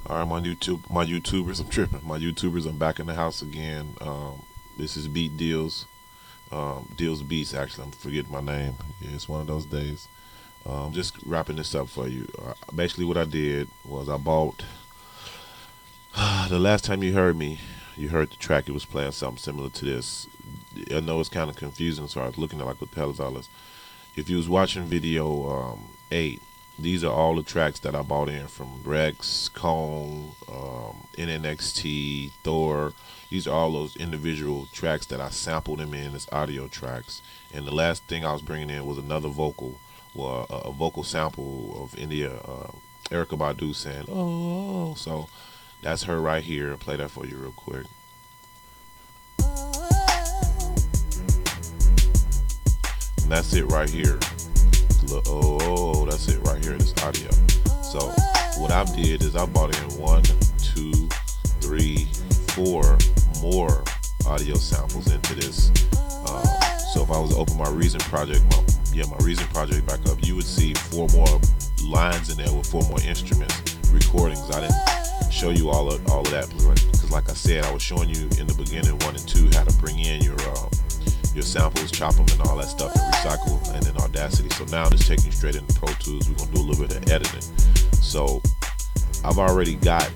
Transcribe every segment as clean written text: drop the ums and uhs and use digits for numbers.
All right, my YouTubers, I'm tripping. My YouTubers, I'm back in the house again. This is Beat Deals, Deals Beats. Actually, I'm forgetting my name. Yeah, it's one of those days. Just wrapping this up for you. Basically, what I did was I bought. The last time you heard me, you heard the track. It was playing something similar to this. I know it's kind of confusing, so I was looking at like what the hell is all this. If you was watching video 8, these are all the tracks that I bought in from Rex, Kong, NNXT, Thor. These are all those individual tracks that I sampled them in as audio tracks. And the last thing I was bringing in was another vocal, well, a vocal sample of India, Erykah Badu saying, "Oh." So that's her right here. I'll play that for you real quick. And that's it right here. Oh, that's it right here. This audio. So what I did is I bought in 1, 2, 3, 4 more audio samples into this. So if I was to open my Reason project, my Reason project back up, you would see 4 more lines in there with 4 more instruments, recordings. I didn't show you all of that because, like I said, I was showing you in the beginning 1 and 2 how to bring in your samples, chop them, and all that stuff, and recycle, and then Audacity. So now I'm just taking you straight into ProTools. We're gonna do a little bit of editing. So I've already got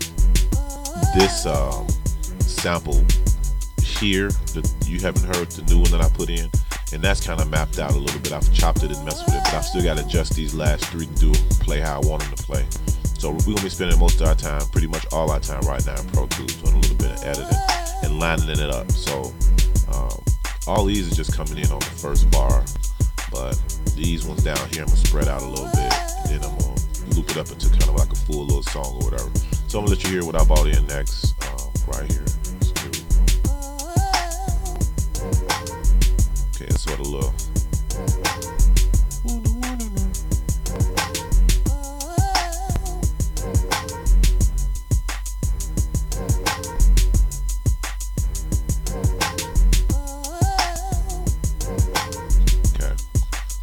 this sample here that you haven't heard, the new one that I put in, and that's kind of mapped out a little bit. I've chopped it and messed with it, but I've still got to adjust these last 3 to do play how I want them to play. So we're gonna be spending most of our time, pretty much all our time right now in ProTools, doing a little bit of editing and lining it up. So all these are just coming in on the first bar, but these ones down here I'm gonna spread out a little bit, and then I'm gonna loop it up into kind of like a full little song or whatever. So I'm gonna let you hear what I bought in next, right here. So here we go. Okay, that's what a little.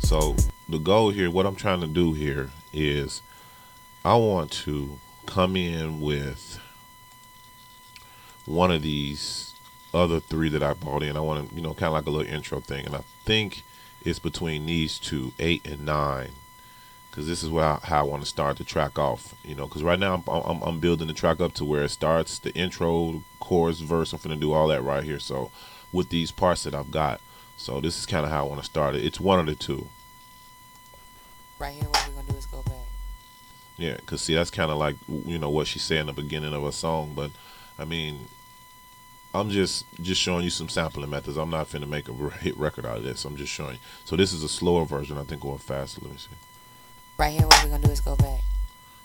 So the goal here, what I'm trying to do here is I want to come in with one of these other 3 that I bought in. I want to, kind of like a little intro thing. And I think it's between these 2, 8 and 9, because this is how I want to start the track off. Because right now I'm building the track up to where it starts, the intro, chorus, verse. I'm going to do all that right here. So with these parts that I've got. So this is kind of how I want to start it. It's one of the 2. Right here, what we're gonna do is go back. Yeah, because see, that's kind of like, what she said in the beginning of her song. But, I mean, I'm just showing you some sampling methods. I'm not finna make a hit record out of this. I'm just showing you. So this is a slower version. I think going faster. Let me see. Right here, what we're gonna do is go back.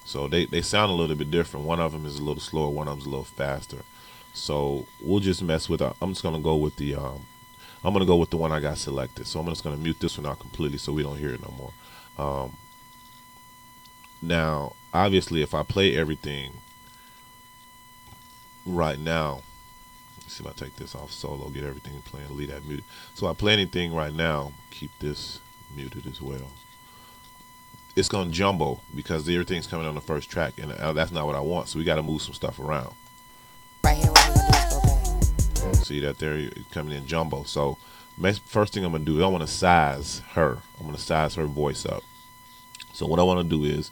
So they sound a little bit different. One of them is a little slower. One of them's a little faster. So we'll just mess with. I'm just gonna go with the. I'm gonna go with the one I got selected. So I'm just gonna mute this one out completely so we don't hear it no more. Now, obviously, if I play everything right now, let's see if I take this off solo, get everything playing, leave that muted. So I play anything right now, keep this muted as well. It's gonna jumbo because everything's coming on the first track, and that's not what I want. So we got to move some stuff around. Right here, what we're gonna do is go back. See that there, it's coming in jumbo. So first thing I'm gonna do is I want to size her. I'm gonna size her voice up. So what I want to do is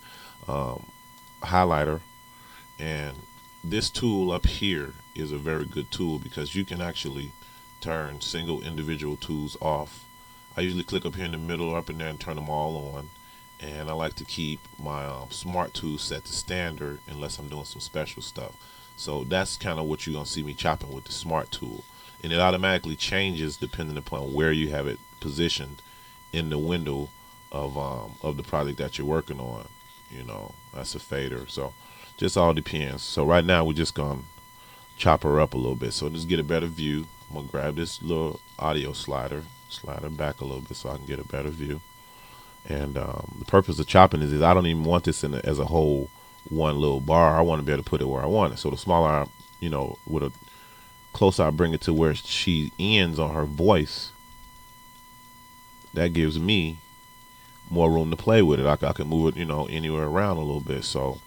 highlighter, and this tool up here is a very good tool because you can actually turn single individual tools off. I usually click up here in the middle, up in there, and turn them all on. And I like to keep my smart tools set to standard unless I'm doing some special stuff. So that's kind of what you're gonna see me chopping with the smart tool. And it automatically changes depending upon where you have it positioned in the window of the project that you're working on. That's a fader. So just all depends. So right now we're just gonna chop her up a little bit. So just get a better view, I'm gonna grab this little audio slider, slide her back a little bit so I can get a better view. And the purpose of chopping is I don't even want this as a whole one little bar. I want to be able to put it where I want it. So the smaller, with a closer I bring it to where she ends on her voice, that gives me more room to play with it. I can move it, anywhere around a little bit. So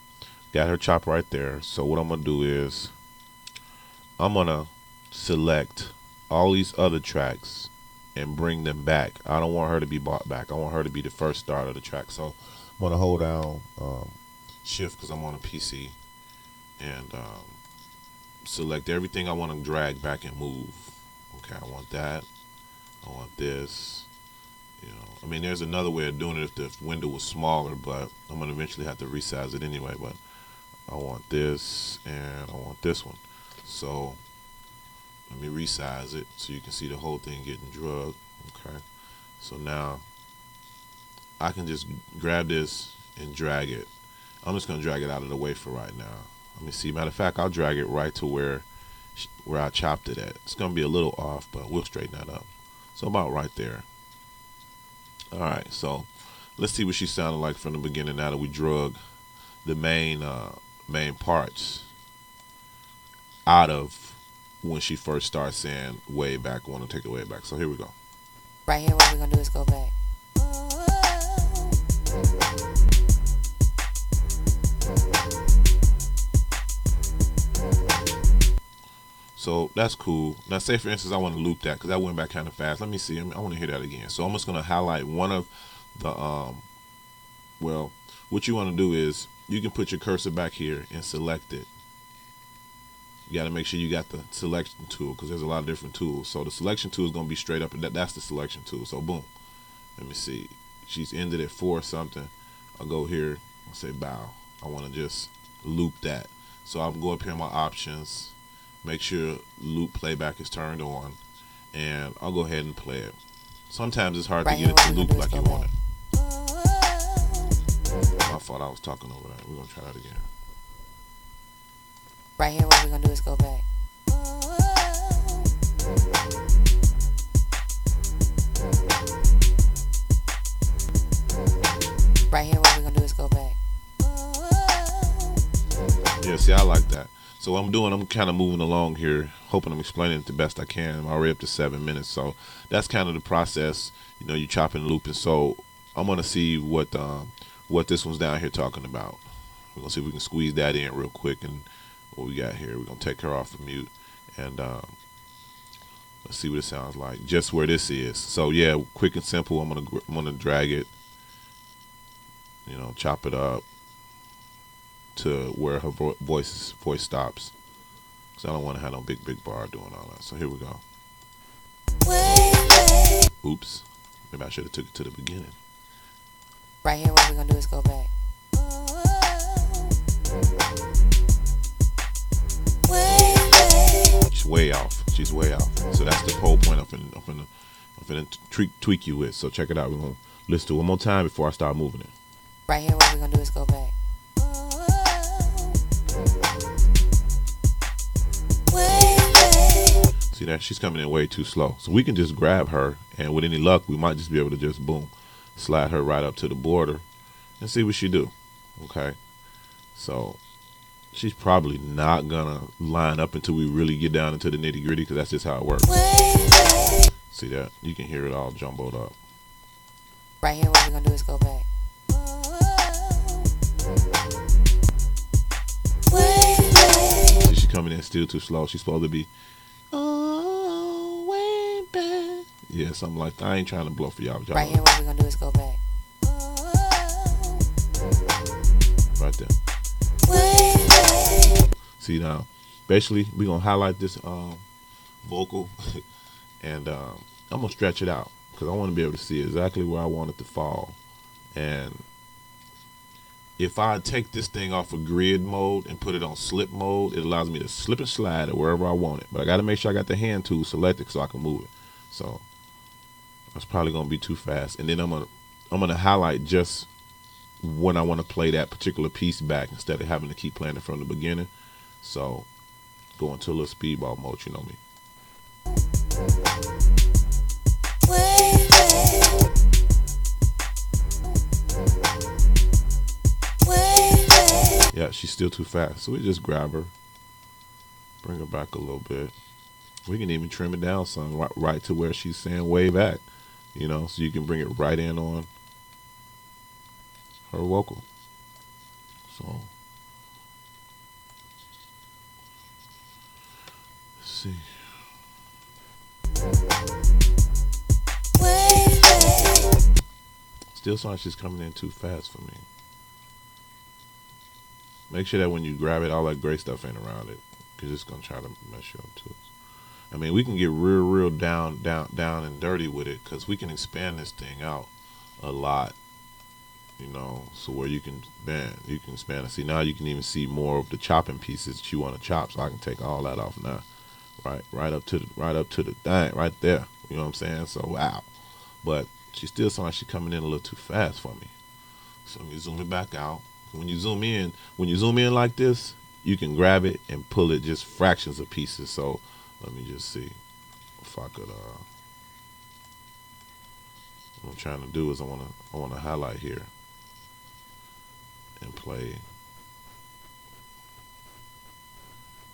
Got her chop right there. So what I'm gonna do is I'm gonna select all these other tracks and bring them back. I don't want her to be brought back. I want her to be the first start of the track. So I'm gonna hold down shift because I'm on a PC and select everything I want to drag back and move. Okay, I want that. I want this. You know, I mean, there's another way of doing it if the window was smaller, but I'm gonna eventually have to resize it anyway. But I want this and I want this one. So let me resize it so you can see the whole thing getting drugged. Okay, so now I can just grab this and drag it. I'm just gonna drag it out of the way for right now. Let me see. Matter of fact, I'll drag it right to where I chopped it at. It's gonna be a little off, but we'll straighten that up. So about right there. All right. So let's see what she sounded like from the beginning. Now that we drug the main parts out of when she first starts saying way back. Want to take it way back. So here we go. Right here, what we're gonna do is go back. So that's cool. Now say for instance I want to loop that because that went back kind of fast. Let me see. I want to hear that again. So I'm just going to highlight one of the well, what you want to do is you can put your cursor back here and select it. You got to make sure you got the selection tool because there's a lot of different tools. So the selection tool is going to be straight up, and that's the selection tool. So boom. Let me see. She's ended at 4 something. I'll go here and say bow. I want to just loop that. So I'll go up here in my options. Make sure loop playback is turned on, and I'll go ahead and play it. Sometimes it's hard to get it to loop like you want it. My fault, I was talking over that. We're gonna try that again. Right here, what we're gonna do is go back. Right here, what we're gonna do is go back. Yeah, see, I like that. So what I'm doing, I'm kind of moving along here, hoping I'm explaining it the best I can. I'm already up to 7 minutes, so that's kind of the process. You know, you chopping and looping. So I'm gonna see what this one's down here talking about. We're gonna see if we can squeeze that in real quick. And what we got here, we're gonna take her off of mute, and let's see what it sounds like. Just where this is. So yeah, quick and simple. I'm gonna drag it. You know, chop it up to where her voice stops, because I don't want to have no big bar doing all that. So here we go. Oops, maybe I should have took it to the beginning. Right here, what we're gonna do is go back. She's way off. She's way off. So that's the whole point I'm finna tweak you with. So check it out. We're gonna listen to it one more time before I start moving it. Right here, what we're gonna do is go back. See that? She's coming in way too slow. So we can just grab her, and with any luck, we might just be able to just, boom, slide her right up to the border and see what she do. Okay? So she's probably not gonna line up until we really get down into the nitty gritty, because that's just how it works. See that? You can hear it all jumbled up. Right here, what we're gonna do is go back. See, she's coming in still too slow. She's supposed to be, oh, way back. Yeah, something like that. I ain't trying to blow for y'all. Right here, what we're gonna do is go back. Right there. See now, basically we're gonna highlight this vocal and I'm gonna stretch it out because I want to be able to see exactly where I want it to fall. And if I take this thing off of grid mode and put it on slip mode, it allows me to slip and slide it wherever I want it. But I got to make sure I got the hand tool selected so I can move it. So that's probably gonna be too fast. And then I'm gonna highlight just when I want to play that particular piece back instead of having to keep playing it from the beginning. So go into a little speedball mode, you know me. Yeah, she's still too fast. So we just grab her, bring her back a little bit. We can even trim it down some, right to where she's saying way back, you know, so you can bring it right in on her vocal. So see. Still sounds like she's coming in too fast for me. Make sure that when you grab it, all that gray stuff ain't around it, because it's gonna try to mess you up too. I mean, we can get real down and dirty with it, because we can expand this thing out a lot, you know, so where you can expand it. See, now you can even see more of the chopping pieces that you want to chop. So I can take all that off now, right up to the thing right there. You know what I'm saying? So wow, but she still sounds like she's coming in a little too fast for me. So let me zoom it back out. When you zoom in like this, you can grab it and pull it just fractions of pieces. So let me just see if I could. What I'm trying to do is I want to highlight here and play.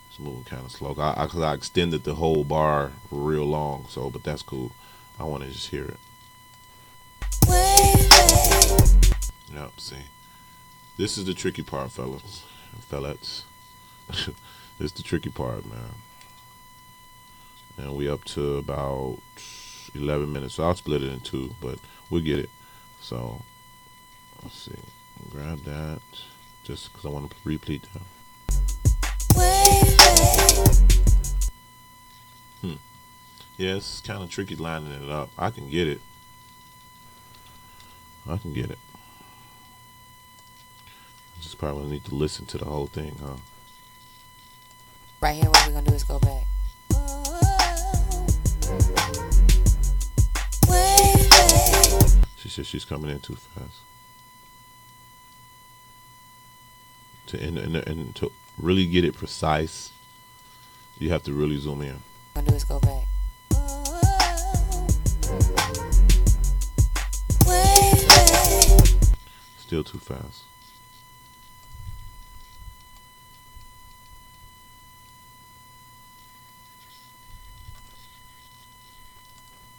It's moving kind of slow. Cause I extended the whole bar real long. So, but that's cool. I want to just hear it. Yep. See. This is the tricky part, fellas. This is the tricky part, man. And we up to about 11 minutes. So I'll split it in two, but we'll get it. So let's see. Grab that just because I want to repeat that. Yeah, it's kind of tricky lining it up. I can get it. Just probably need to listen to the whole thing, huh? Right here, what we're gonna do is go back. She said she's coming in too fast. And to really get it precise, you have to really zoom in. What we're gonna do is go back. Still too fast.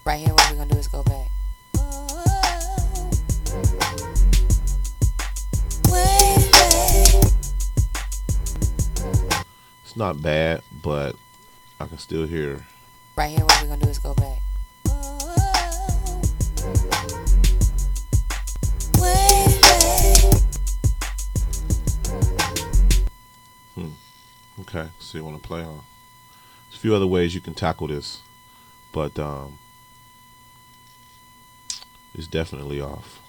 Right here, what we're gonna do is go back. It's not bad, but I can still hear. Right here, what we're gonna do is go back. Okay, so you want to play on. There's a few other ways you can tackle this, but it's definitely off.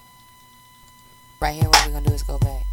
Right here, what we're gonna do is go back.